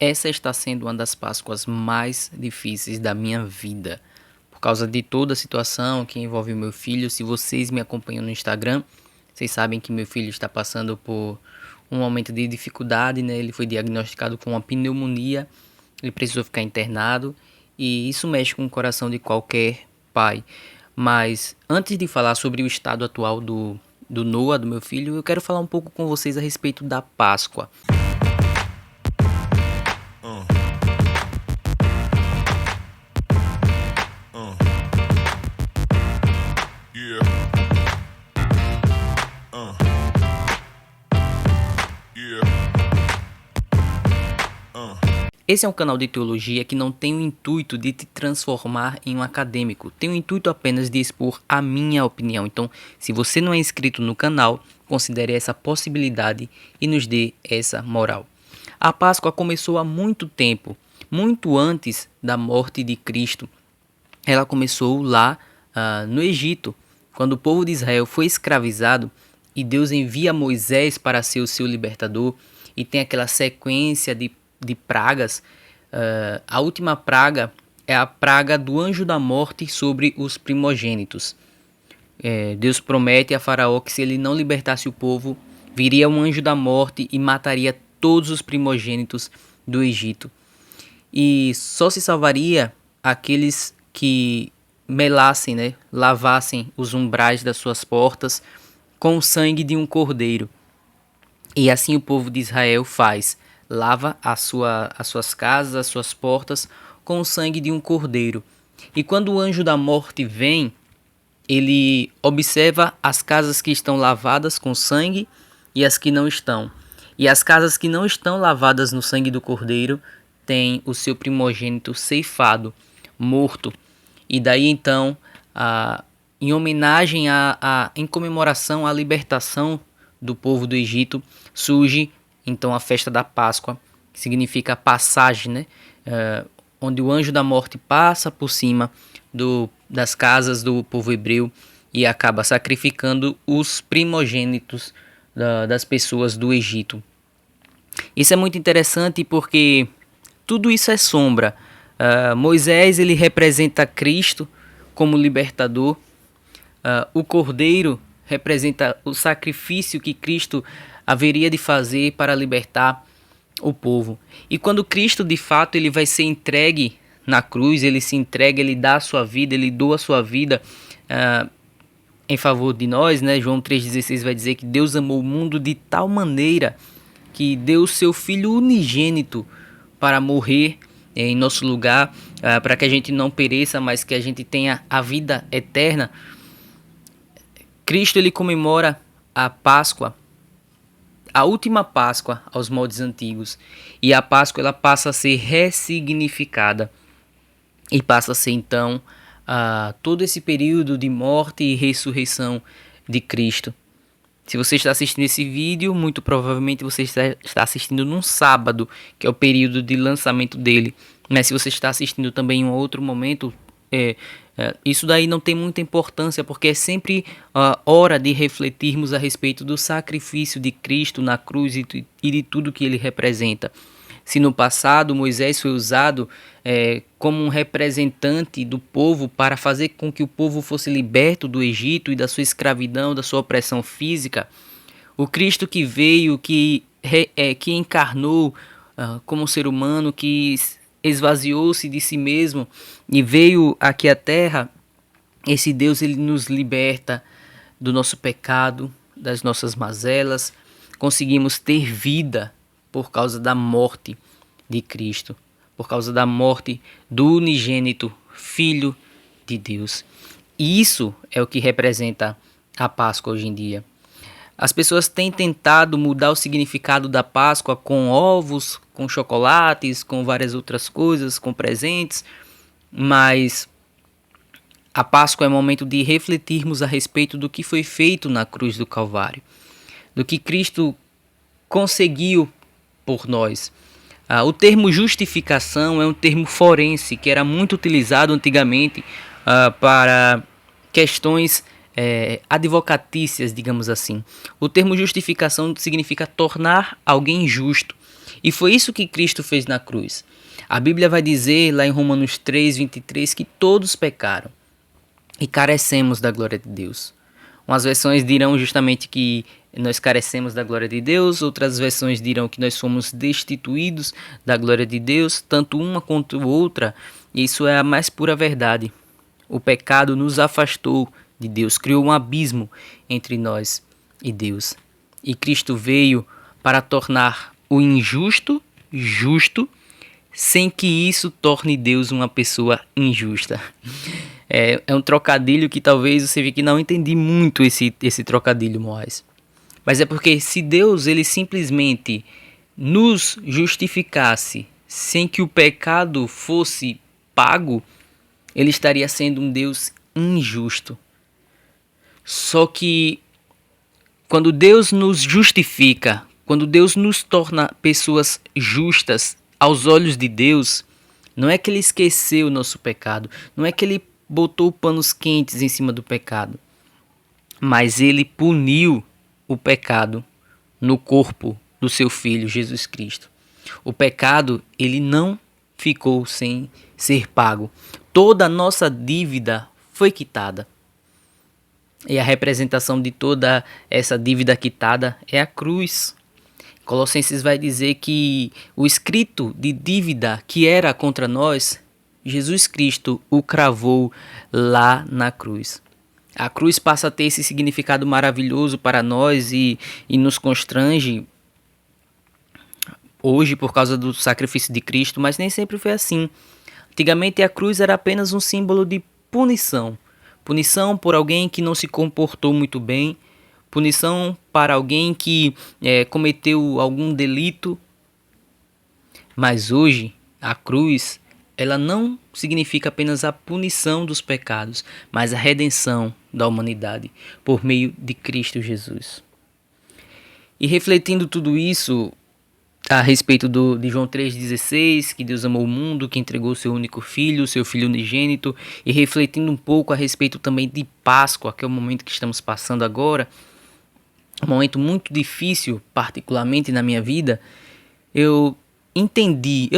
Essa está sendo uma das Páscoas mais difíceis da minha vida, por causa de toda a situação que envolve o meu filho. Se vocês me acompanham no Instagram, vocês sabem que meu filho está passando por um momento de dificuldade, né? Ele foi diagnosticado com uma pneumonia, ele precisou ficar internado e isso mexe com o coração de qualquer pai. Mas antes de falar sobre o estado atual do Noah, do meu filho, eu quero falar um pouco com vocês a respeito da Páscoa. Esse é um canal de teologia que não tem o intuito de te transformar em um acadêmico, tem o intuito apenas de expor a minha opinião. Então, se você não é inscrito no canal, considere essa possibilidade e nos dê essa moral. A Páscoa começou há muito tempo, muito antes da morte de Cristo. Ela começou lá no Egito, quando o povo de Israel foi escravizado e Deus envia Moisés para ser o seu libertador, e tem aquela sequência de pragas. A última praga é a praga do anjo da morte sobre os primogênitos. Deus promete a Faraó que se ele não libertasse o povo, viria um anjo da morte e mataria todos os primogênitos do Egito. E só se salvaria aqueles que melassem, né, lavassem os umbrais das suas portas com o sangue de um cordeiro. E assim o povo de Israel faz. Lava as suas casas, as suas portas com o sangue de um cordeiro. E quando o anjo da morte vem, ele observa as casas que estão lavadas com sangue e as que não estão. E as casas que não estão lavadas no sangue do cordeiro têm o seu primogênito ceifado, morto. E daí então, em homenagem em comemoração à libertação do povo do Egito, surge então a festa da Páscoa, que significa passagem, né? Onde o anjo da morte passa por cima das casas do povo hebreu e acaba sacrificando os primogênitos das pessoas do Egito. Isso é muito interessante porque tudo isso é sombra. Moisés ele representa Cristo como libertador. O cordeiro representa o sacrifício que Cristo haveria de fazer para libertar o povo. E quando Cristo de fato ele vai ser entregue na cruz, ele se entrega, ele dá a sua vida, ele doa a sua vida em favor de nós, né? João 3,16 vai dizer que Deus amou o mundo de tal maneira que deu o seu Filho unigênito para morrer em nosso lugar, para que a gente não pereça, mas que a gente tenha a vida eterna. Cristo ele comemora a Páscoa, a última Páscoa aos moldes antigos, e a Páscoa ela passa a ser ressignificada e passa a ser então todo esse período de morte e ressurreição de Cristo. Se você está assistindo esse vídeo, muito provavelmente você está assistindo num sábado, que é o período de lançamento dele. Mas se você está assistindo também em um outro momento, isso daí não tem muita importância, porque é sempre hora de refletirmos a respeito do sacrifício de Cristo na cruz e de tudo que ele representa. Se no passado Moisés foi usado como um representante do povo para fazer com que o povo fosse liberto do Egito e da sua escravidão, da sua opressão física, o Cristo que veio, que encarnou como ser humano, que esvaziou-se de si mesmo e veio aqui à terra, esse Deus ele nos liberta do nosso pecado, das nossas mazelas. Conseguimos ter vida por causa da morte de Cristo, por causa da morte do unigênito Filho de Deus. E isso é o que representa a Páscoa hoje em dia. As pessoas têm tentado mudar o significado da Páscoa com ovos, com chocolates, com várias outras coisas, com presentes, mas a Páscoa é o momento de refletirmos a respeito do que foi feito na cruz do Calvário, do que Cristo conseguiu por nós. O termo justificação é um termo forense que era muito utilizado antigamente para questões advocatícias, digamos assim. O termo justificação significa tornar alguém justo. E foi isso que Cristo fez na cruz. A Bíblia vai dizer lá em Romanos 3:23 que todos pecaram e carecemos da glória de Deus. Umas versões dirão justamente que nós carecemos da glória de Deus, outras versões dirão que nós somos destituídos da glória de Deus, tanto uma quanto outra, e isso é a mais pura verdade. O pecado nos afastou de Deus, criou um abismo entre nós e Deus. E Cristo veio para tornar o injusto justo, sem que isso torne Deus uma pessoa injusta. É um trocadilho que talvez você vê que não entendi muito esse trocadilho, Moraes. Mas é porque se Deus ele simplesmente nos justificasse sem que o pecado fosse pago, ele estaria sendo um Deus injusto. Só que quando Deus nos justifica, quando Deus nos torna pessoas justas aos olhos de Deus, não é que ele esqueceu o nosso pecado, não é que ele botou panos quentes em cima do pecado, mas ele puniu o pecado no corpo do seu Filho, Jesus Cristo. O pecado, ele não ficou sem ser pago. Toda a nossa dívida foi quitada. E a representação de toda essa dívida quitada é a cruz. Colossenses vai dizer que o escrito de dívida que era contra nós, Jesus Cristo o cravou lá na cruz. A cruz passa a ter esse significado maravilhoso para nós e nos constrange hoje por causa do sacrifício de Cristo, mas nem sempre foi assim. Antigamente a cruz era apenas um símbolo de punição. Punição por alguém que não se comportou muito bem, punição para alguém que cometeu algum delito. Mas hoje a cruz ela não significa apenas a punição dos pecados, mas a redenção da humanidade por meio de Cristo Jesus. E refletindo tudo isso a respeito de João 3,16, que Deus amou o mundo, que entregou o seu único filho, o seu filho unigênito, e refletindo um pouco a respeito também de Páscoa, que é o momento que estamos passando agora, um momento muito difícil, particularmente na minha vida, eu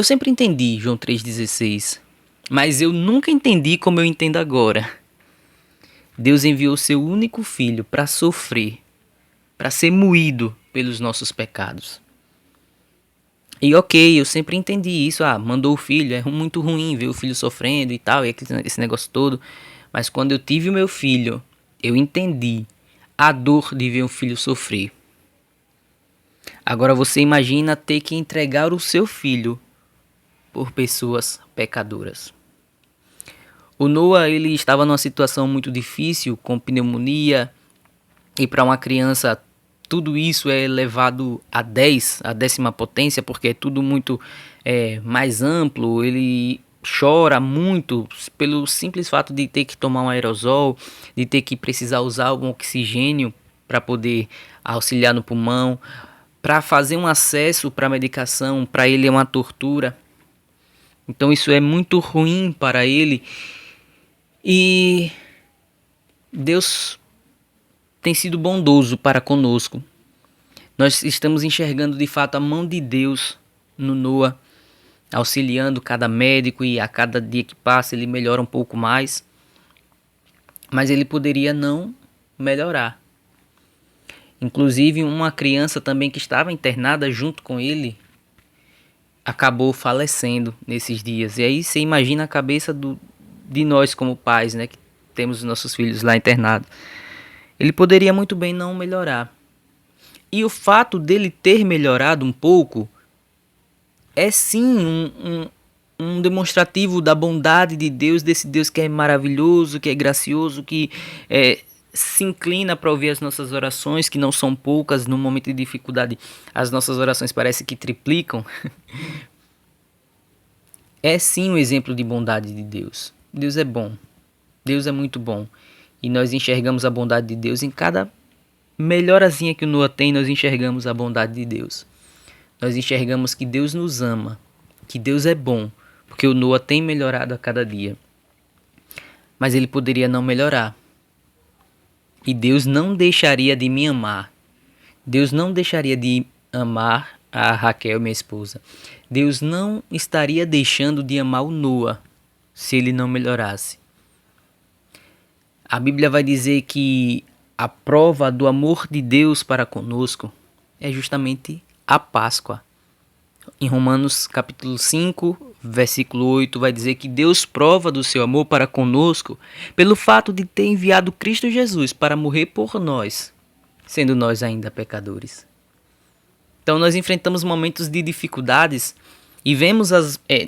sempre entendi João 3,16, mas eu nunca entendi como eu entendo agora. Deus enviou seu único filho para sofrer, para ser moído pelos nossos pecados. E ok, eu sempre entendi isso, mandou o filho, é muito ruim ver o filho sofrendo e tal, e esse negócio todo. Mas quando eu tive o meu filho, eu entendi a dor de ver um filho sofrer. Agora você imagina ter que entregar o seu filho por pessoas pecadoras. O Noah, ele estava numa situação muito difícil, com pneumonia, e para uma criança tudo isso é elevado a 10, a 10ª potência, porque é tudo muito mais amplo. Ele chora muito pelo simples fato de ter que tomar um aerosol, de ter que precisar usar algum oxigênio para poder auxiliar no pulmão. Para fazer um acesso para a medicação, para ele é uma tortura. Então isso é muito ruim para ele. E Deus tem sido bondoso para conosco. Nós estamos enxergando de fato a mão de Deus no Noah, auxiliando cada médico, e a cada dia que passa ele melhora um pouco mais. Mas ele poderia não melhorar. Inclusive uma criança também que estava internada junto com ele acabou falecendo nesses dias. E aí você imagina a cabeça de nós como pais, né, que temos os nossos filhos lá internados. Ele poderia muito bem não melhorar. E o fato dele ter melhorado um pouco é sim um demonstrativo da bondade de Deus, desse Deus que é maravilhoso, que é gracioso, que se inclina para ouvir as nossas orações, que não são poucas. No momento de dificuldade, as nossas orações parecem que triplicam. É sim um exemplo de bondade de Deus. Deus é bom. Deus é muito bom. E nós enxergamos a bondade de Deus em cada melhorazinha que o Noah tem. Nós enxergamos a bondade de Deus. Nós enxergamos que Deus nos ama, que Deus é bom, porque o Noah tem melhorado a cada dia. Mas ele poderia não melhorar. E Deus não deixaria de me amar. Deus não deixaria de amar a Raquel, minha esposa, Deus não estaria deixando de amar o Noah se ele não melhorasse. A Bíblia vai dizer que a prova do amor de Deus para conosco é justamente a Páscoa. Em Romanos capítulo 5, versículo 8, vai dizer que Deus prova do seu amor para conosco pelo fato de ter enviado Cristo Jesus para morrer por nós, sendo nós ainda pecadores. Então nós enfrentamos momentos de dificuldades e vemos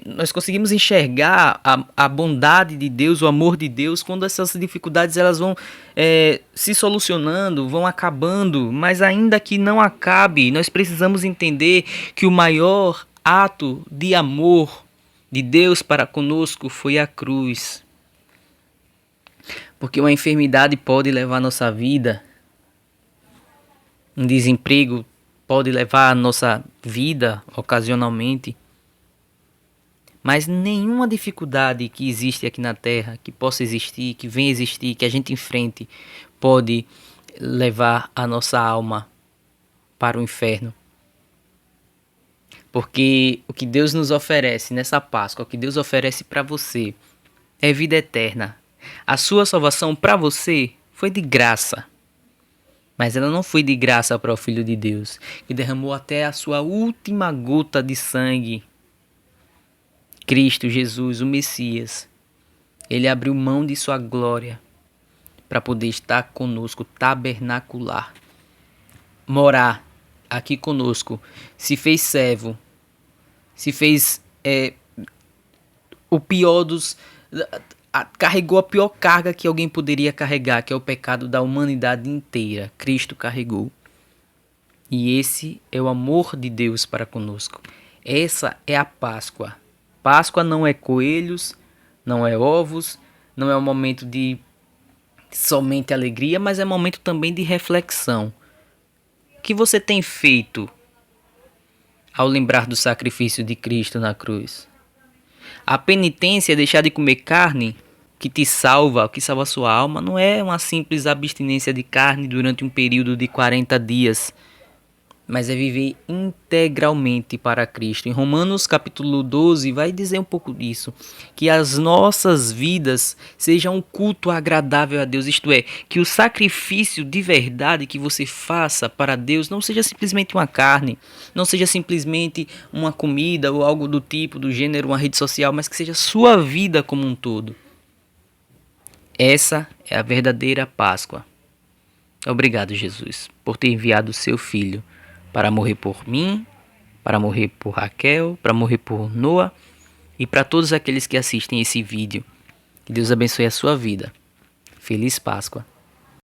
nós conseguimos enxergar a bondade de Deus, o amor de Deus, quando essas dificuldades elas vão se solucionando, vão acabando, mas ainda que não acabe, nós precisamos entender que o maior ato de amor de Deus para conosco foi a cruz. Porque uma enfermidade pode levar a nossa vida, um desemprego pode levar a nossa vida ocasionalmente, mas nenhuma dificuldade que existe aqui na Terra, que possa existir, que venha existir, que a gente enfrente, pode levar a nossa alma para o inferno. Porque o que Deus nos oferece nessa Páscoa, o que Deus oferece para você, é vida eterna. A sua salvação para você foi de graça. Mas ela não foi de graça para o Filho de Deus, que derramou até a sua última gota de sangue. Cristo Jesus, o Messias, ele abriu mão de sua glória para poder estar conosco, tabernacular, morar aqui conosco, se fez servo, se fez o pior dos... carregou a pior carga que alguém poderia carregar, que é o pecado da humanidade inteira. Cristo carregou. E esse é o amor de Deus para conosco. Essa é a Páscoa. Páscoa não é coelhos, não é ovos, não é um momento de somente alegria, mas é um momento também de reflexão. O que você tem feito ao lembrar do sacrifício de Cristo na cruz? A penitência, deixar de comer carne, que te salva, que salva a sua alma, não é uma simples abstinência de carne durante um período de 40 dias, mas é viver integralmente para Cristo. Em Romanos capítulo 12 vai dizer um pouco disso, que as nossas vidas sejam um culto agradável a Deus, isto é, que o sacrifício de verdade que você faça para Deus não seja simplesmente uma carne, não seja simplesmente uma comida ou algo do tipo, do gênero, uma rede social, mas que seja sua vida como um todo. Essa é a verdadeira Páscoa. Obrigado, Jesus, por ter enviado o seu Filho para morrer por mim, para morrer por Raquel, para morrer por Noah e para todos aqueles que assistem esse vídeo. Que Deus abençoe a sua vida. Feliz Páscoa.